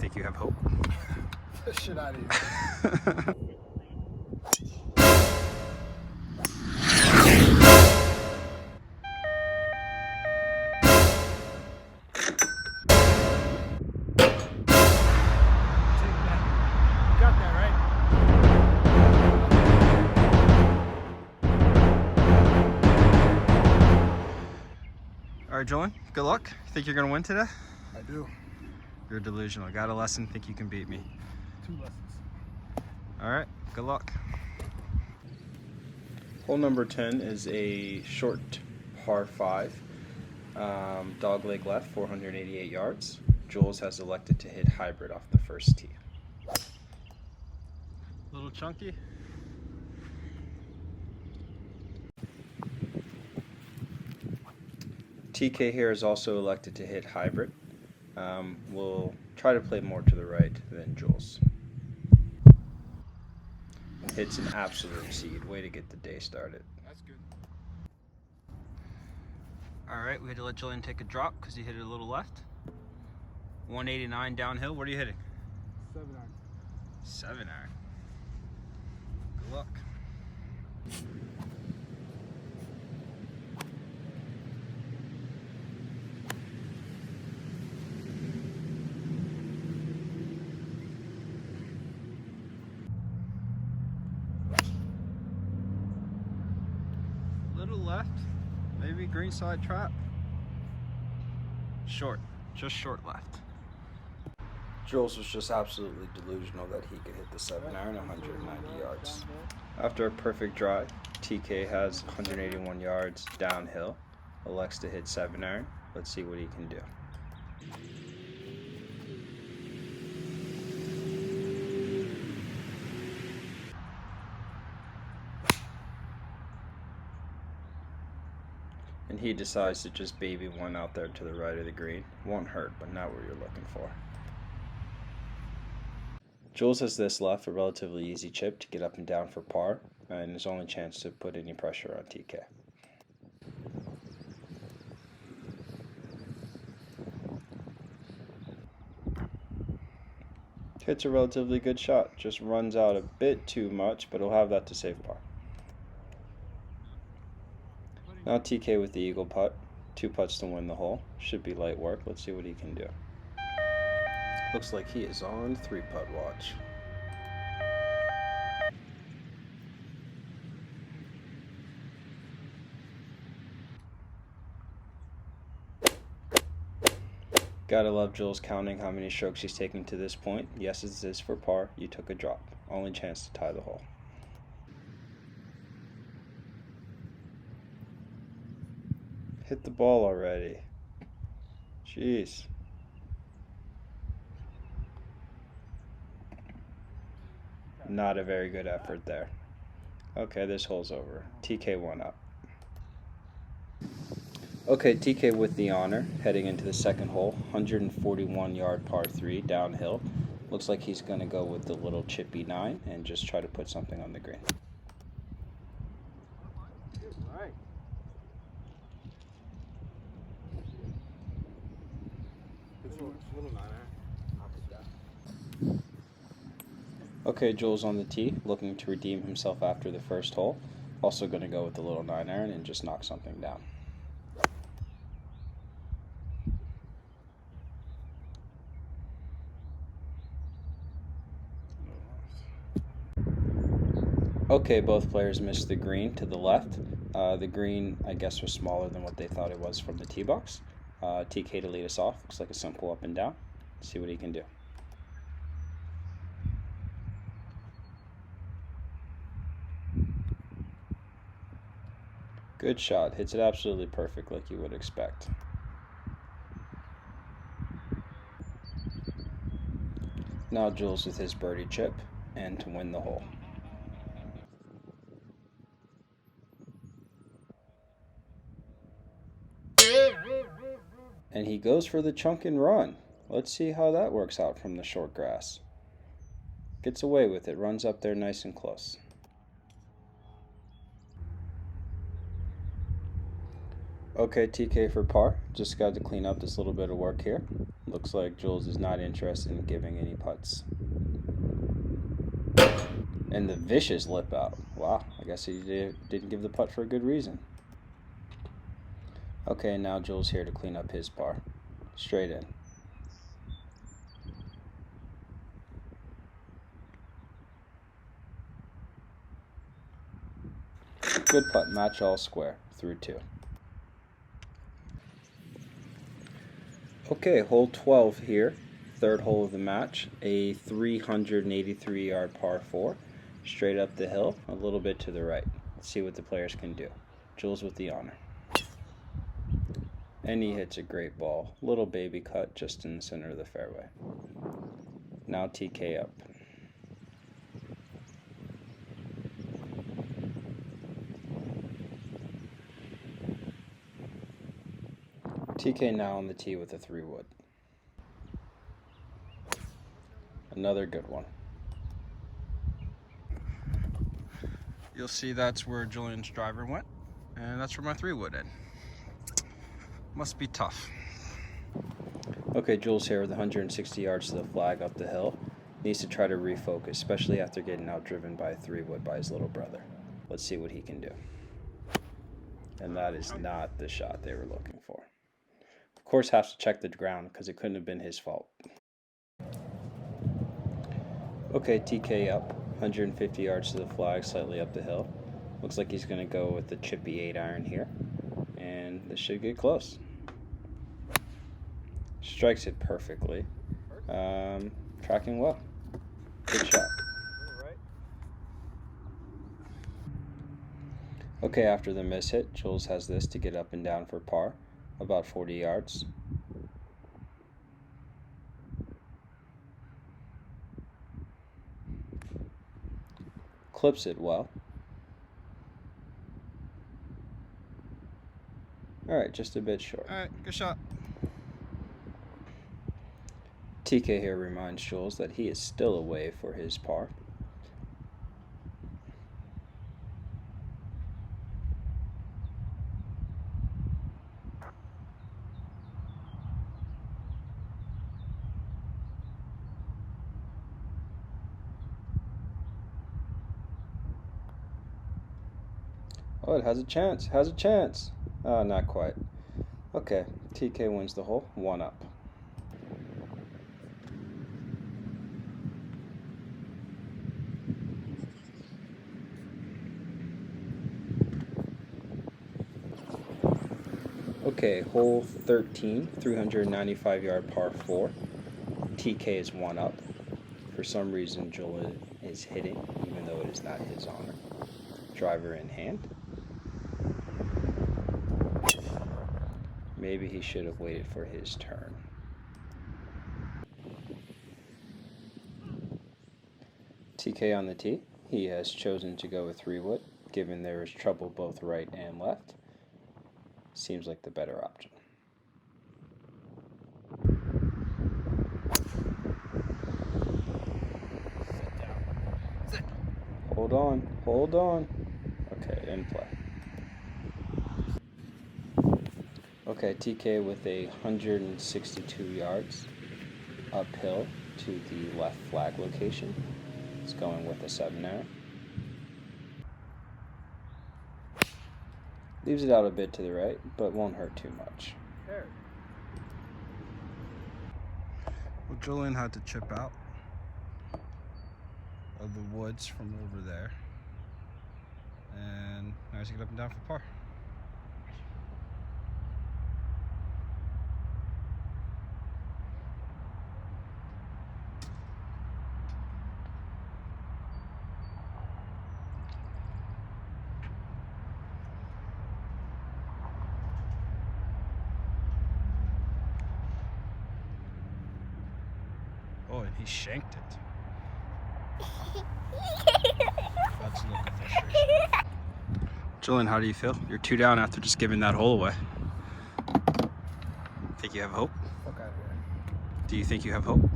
think you have hope? Shit out of here. All right, Julian, good luck. Think you're gonna win today? I do. You're delusional. Got a lesson, think you can beat me. 2 lessons. All right, good luck. Hole number 10 is a short par 5. Dog leg left, 488 yards. Jules has elected to hit hybrid off the first tee. Little chunky. TK here is also elected to hit hybrid. We'll try to play more to the right than Jules. Hits an absolute seed. Way to get the day started. That's good. All right, we had to let Julian take a drop because he hit it a little left. 189 downhill. What are you hitting? 7-iron. 7-iron. Good luck. Little left, maybe green side trap. Short, just short left. Jules was just absolutely delusional that he could hit the 7-iron 190 yards. After a perfect drive, TK has 181 yards downhill, elects to hit 7-iron. Let's see what he can do. And he decides to just baby one out there to the right of the green. Won't hurt, but not what you're looking for. Jules has this left, a relatively easy chip to get up and down for par, and his only chance to put any pressure on TK. Hits a relatively good shot, just runs out a bit too much, but he'll have that to save par. Now TK with the eagle putt, 2 putts to win the hole. Should be light work. Let's see what he can do. Looks like he is on 3-putt watch. Gotta love Jules counting how many strokes he's taking to this point. Yes, it is for par. You took a drop. Only chance to tie the hole. Hit the ball already. Jeez. Not a very good effort there. Okay, this hole's over. TK won up. Okay, TK with the honor, heading into the second hole. 141 yard par 3 downhill. Looks like he's going to go with the little chippy 9 and just try to put something on the green. Okay, Jules on the tee, looking to redeem himself after the first hole. Also going to go with the little 9-iron and just knock something down. Okay, both players missed the green to the left. The green, I guess, was smaller than what they thought it was from the tee box. TK to lead us off. Looks like a simple up and down. Let's see what he can do. Good shot. Hits it absolutely perfect like you would expect. Now Jules with his birdie chip and to win the hole. And he goes for the chunk and run. Let's see how that works out from the short grass. Gets away with it, runs up there nice and close. Okay, TK for par. Just got to clean up this little bit of work here. Looks like Jules is not interested in giving any putts. And the vicious lip out. Wow, I guess he didn't give the putt for a good reason. Okay, now Jules here to clean up his par. Straight in. Good putt, match all square, through 2. Okay, hole 12 here, third hole of the match, a 383-yard par 4, straight up the hill, a little bit to the right. Let's see what the players can do. Jules with the honor. And he hits a great ball, little baby cut just in the center of the fairway. Now TK up. TK now on the tee with a 3-wood. Another good one. You'll see that's where Julian's driver went, and that's where my 3-wood in. Must be tough. Okay, Jules here with 160 yards to the flag up the hill. Needs to try to refocus, especially after getting outdriven by a 3-wood by his little brother. Let's see what he can do. And that is not the shot they were looking for. Of course, has to check the ground because it couldn't have been his fault. Okay, TK up, 150 yards to the flag, slightly up the hill. Looks like he's going to go with the chippy 8-iron here, and this should get close. Strikes it perfectly. Tracking well. Good shot. Okay, after the miss hit, Jules has this to get up and down for par, about 40 yards. Clips it well. Alright, just a bit short. Alright, good shot. TK here reminds Jules that he is still away for his par. Oh, it has a chance, Oh, not quite. Okay, TK wins the hole, 1 up. Okay, hole 13, 395-yard par 4. TK is 1 up. For some reason, Joel is hitting, even though it is not his honor. Driver in hand. Maybe he should have waited for his turn. TK on the tee. He has chosen to go with 3-wood, given there is trouble both right and left. Seems like the better option. Sit. Hold on. Okay, in play. Okay, TK with 162 yards uphill to the left flag location. It's going with a 7-iron. Leaves it out a bit to the right, but won't hurt too much. Well, Julian had to chip out of the woods from over there. And now he's going to get up and down for par. Oh, and he shanked it. That's a look of frustration. Julian, how do you feel? You're 2 down after just giving that hole away. Think you have hope? Fuck out of here. Do you think you have hope? You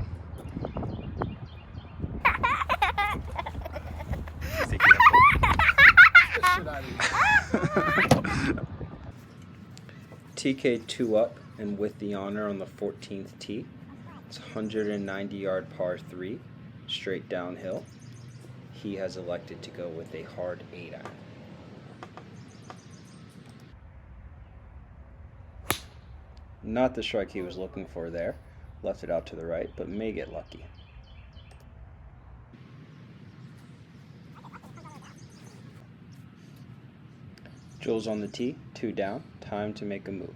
think you have hope? Get shit out of here. TK 2 up and with the honor on the 14th tee. It's 190 yard par 3, straight downhill. He has elected to go with a hard 8 iron. Not the strike he was looking for there. Left it out to the right, but may get lucky. Jules on the tee, 2 down, time to make a move.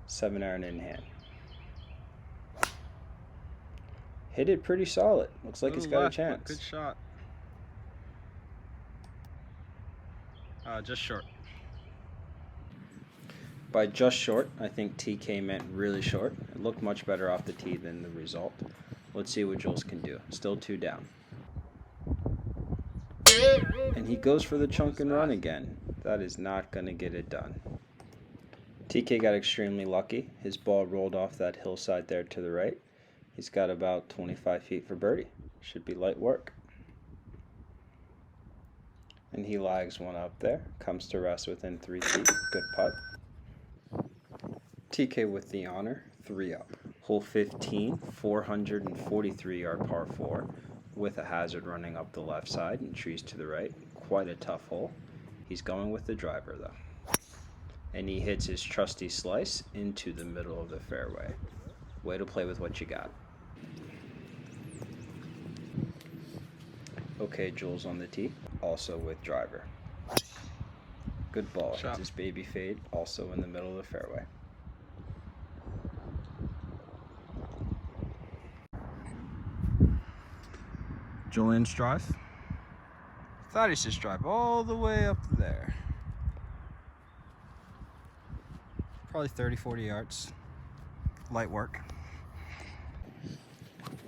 7 iron in hand. Hit it pretty solid. Looks like he's got a chance. Good shot. Just short. By just short, I think TK meant really short. It looked much better off the tee than the result. Let's see what Jules can do. Still 2 down. And he goes for the chunk and run again. That is not going to get it done. TK got extremely lucky. His ball rolled off that hillside there to the right. He's got about 25 feet for birdie. Should be light work. And he lags one up there. Comes to rest within 3 feet. Good putt. TK with the honor, 3 up. Hole 15, 443 yard par 4 with a hazard running up the left side and trees to the right. Quite a tough hole. He's going with the driver though. And he hits his trusty slice into the middle of the fairway. Way to play with what you got. Okay, Jules on the tee, also with driver. Good ball. Hits his baby fade, also in the middle of the fairway. Julian's drive. Thought he should drive all the way up there. Probably 30, 40 yards. Light work.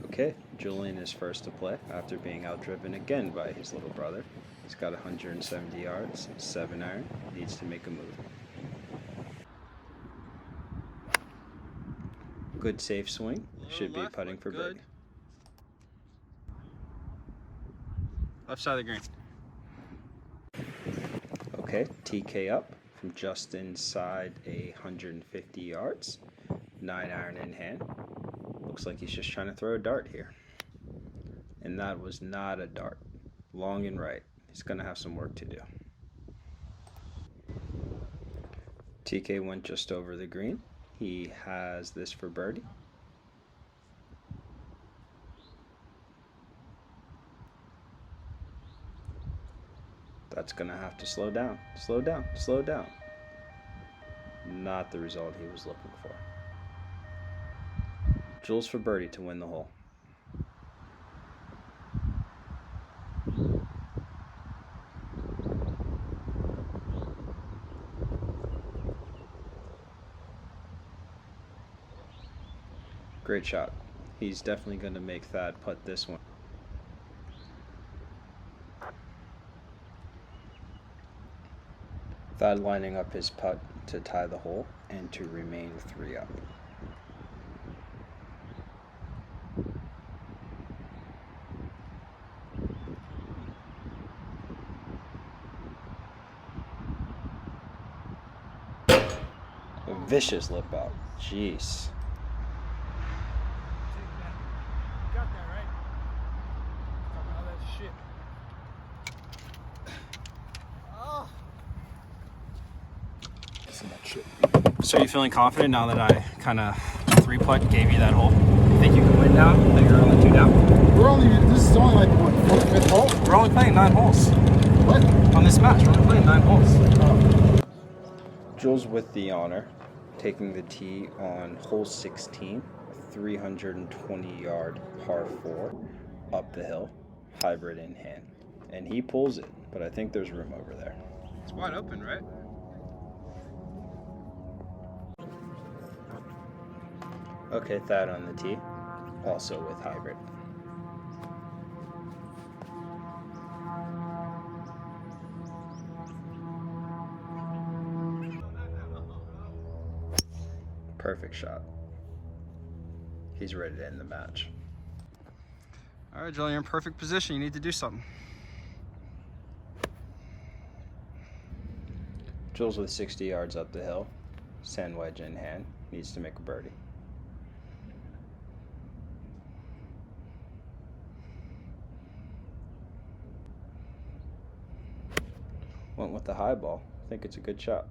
Okay, Julian is first to play after being outdriven again by his little brother. He's got 170 yards, 7 iron, needs to make a move. Good safe swing, should be putting for birdie. Left side of the green. Okay, TK up from just inside 150 yards, 9 iron in hand. Looks like he's just trying to throw a dart here. And that was not a dart. Long and right. He's going to have some work to do. TK went just over the green. He has this for birdie. That's going to have to slow down. Slow down. Slow down. Not the result he was looking for. Jules for birdie to win the hole. Great shot. He's definitely going to make Thad putt this one. Thad lining up his putt to tie the hole and to remain 3 up. A vicious lip out. Jeez. Got that right. Talking all that shit. Oh. Listen to that shit. So you feeling confident now that I kind of 3-putt gave you that hole? You think you can win now that you're only 2 down? This is only like what, 4th, 5th hole? We're only playing 9 holes. What? On this match, we're only playing 9 holes. Oh. Jules with the honor, taking the tee on hole 16, 320 yard par 4, up the hill, hybrid in hand. And he pulls it, but I think there's room over there. It's wide open, right? Okay, Thad on the tee, also with hybrid. Perfect shot. He's ready to end the match. All right, Joel, you're in perfect position. You need to do something. Jules with 60 yards up the hill. Sand wedge in hand. Needs to make a birdie. Went with the high ball. I think it's a good shot.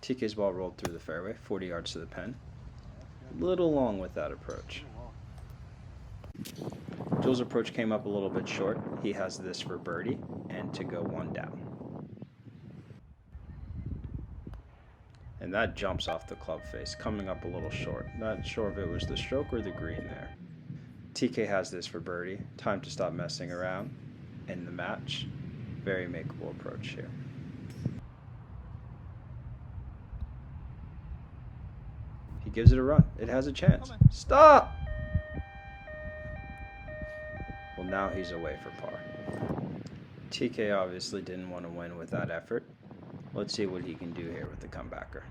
TK's ball rolled through the fairway, 40 yards to the pen. A little long with that approach. Jules' approach came up a little bit short. He has this for birdie and to go one down. And that jumps off the club face, coming up a little short. Not sure if it was the stroke or the green there. TK has this for birdie. Time to stop messing around. In the match, very makeable approach here. He gives it a run. It has a chance. Stop! Well, now he's away for par. TK obviously didn't want to win with that effort. Let's see what he can do here with the comebacker.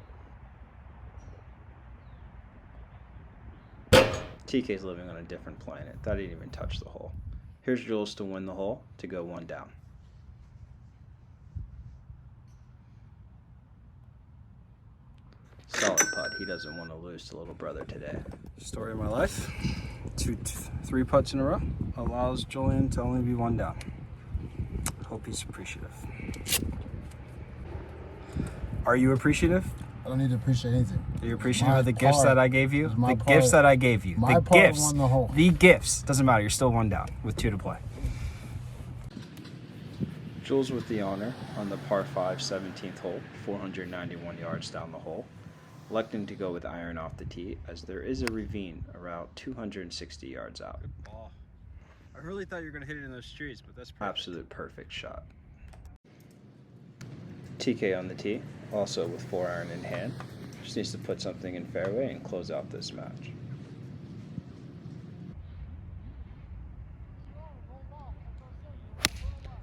TK's living on a different planet. That didn't even touch the hole. Here's Jules to win the hole, to go one down. Solid putt. He doesn't want to lose to little brother today. Story of my life. Three putts in a row allows Julian to only be one down. Hope he's appreciative. Are you appreciative? I don't need to appreciate anything. Are you appreciative of the gifts that I gave you? My The part. gifts that I gave you. My The part gifts. won the hole. The gifts. Doesn't matter. You're still one down with 2 to play. Jules with the honor on the par 5 17th hole, 491 yards down the hole. Electing to go with iron off the tee as there is a ravine around 260 yards out. Good ball. I really thought you were going to hit it in those trees, but that's perfect. Absolute perfect shot. TK on the tee, also with 4 iron in hand. Just needs to put something in fairway and close out this match.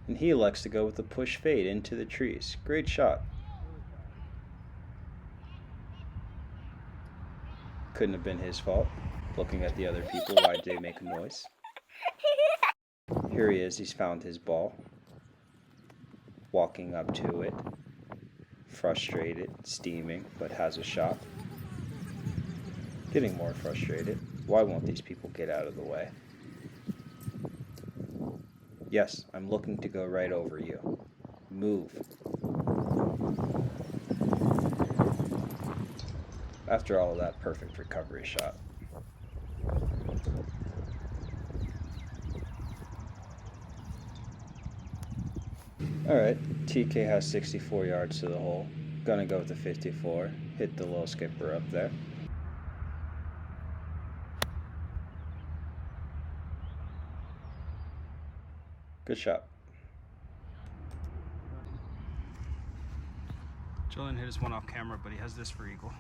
And he elects to go with the push fade into the trees. Great shot. Couldn't have been his fault. Looking at the other people, why did they make a noise? Here he is, he's found his ball. Walking up to it. Frustrated, steaming, but has a shot. Getting more frustrated. Why won't these people get out of the way? Yes, I'm looking to go right over you. Move. After all of that, perfect recovery shot. Alright, TK has 64 yards to the hole. Gonna go with the 54. Hit the low skipper up there. Good shot. Julian hit his one off camera, but he has this for eagle.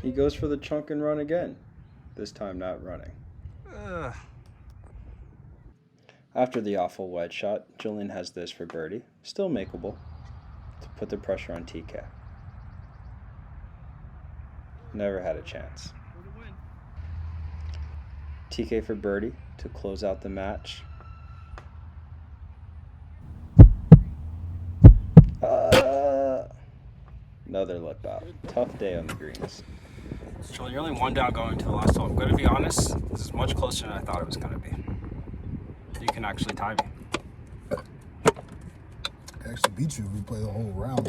He goes for the chunk and run again. This time not running. After the awful wedge shot, Julian has this for birdie. Still makeable. To put the pressure on TK. Never had a chance. TK for birdie to close out the match. Another lip out. Tough day on the greens. Julian, you're only one down going to the last hole. I'm going to be honest, this is much closer than I thought it was going to be. You can actually tie me. I actually beat you if we play the whole round.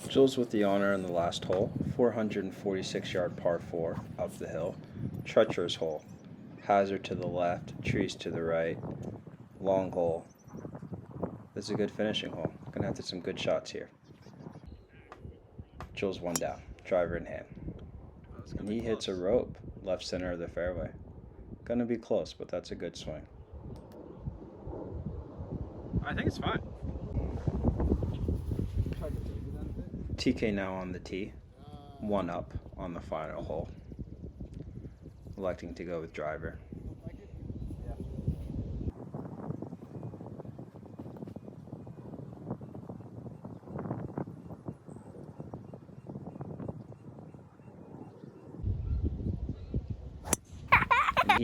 Jules with the honor in the last hole, 446-yard par 4 up the hill. Treacherous hole. Hazard to the left, trees to the right. Long hole. This is a good finishing hole. Gonna have to some good shots here. Jules one down, driver in hand. And he hits a rope, left center of the fairway. Gonna be close, but that's a good swing. I think it's fine. TK now on the tee, 1 up on the final hole. Electing to go with driver.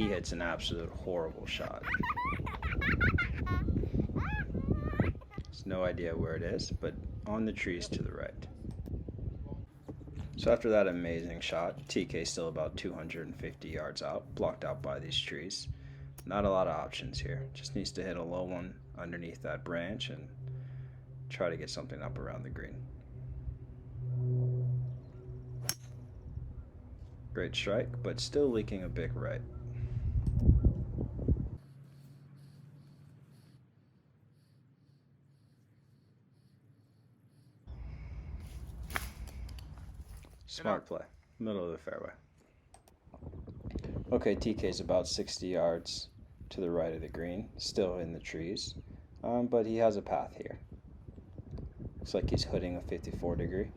He hits an absolute horrible shot. There's no idea where it is, but on the trees to the right. So after that amazing shot, TK still about 250 yards out, blocked out by these trees. Not a lot of options here. Just needs to hit a low one underneath that branch and try to get something up around the green. Great strike, but still leaking a bit right. Smart play, middle of the fairway. Okay, TK's about 60 yards to the right of the green, still in the trees, but he has a path here. Looks like he's hitting a 54 degree.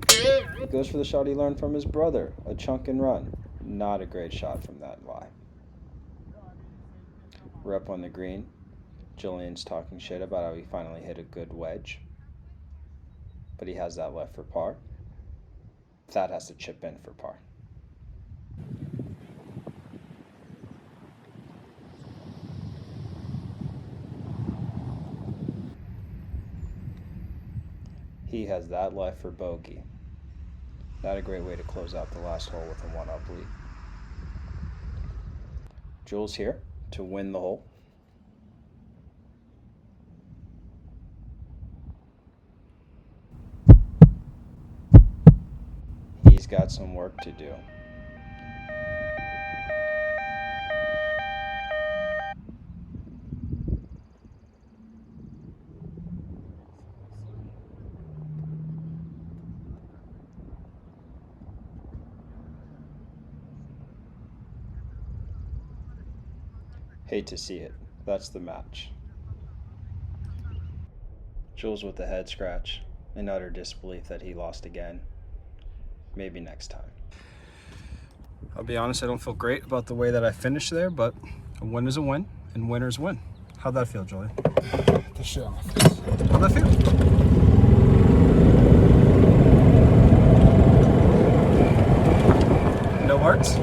He goes for the shot he learned from his brother, a chunk and run. Not a great shot from that lie. We're up on the green. Julian's talking shit about how he finally hit a good wedge, but he has that left for par. That has to chip in for par. He has that left for bogey. Not a great way to close out the last hole with a 1-up lead. Jules here to win the hole. He's got some work to do. Hate to see it. That's the match. Jules with the head scratch, in utter disbelief that he lost again. Maybe next time. I'll be honest, I don't feel great about the way that I finished there, but a win is a win, and winners win. How'd that feel, Julian? The shit on my face. How'd that feel? No words?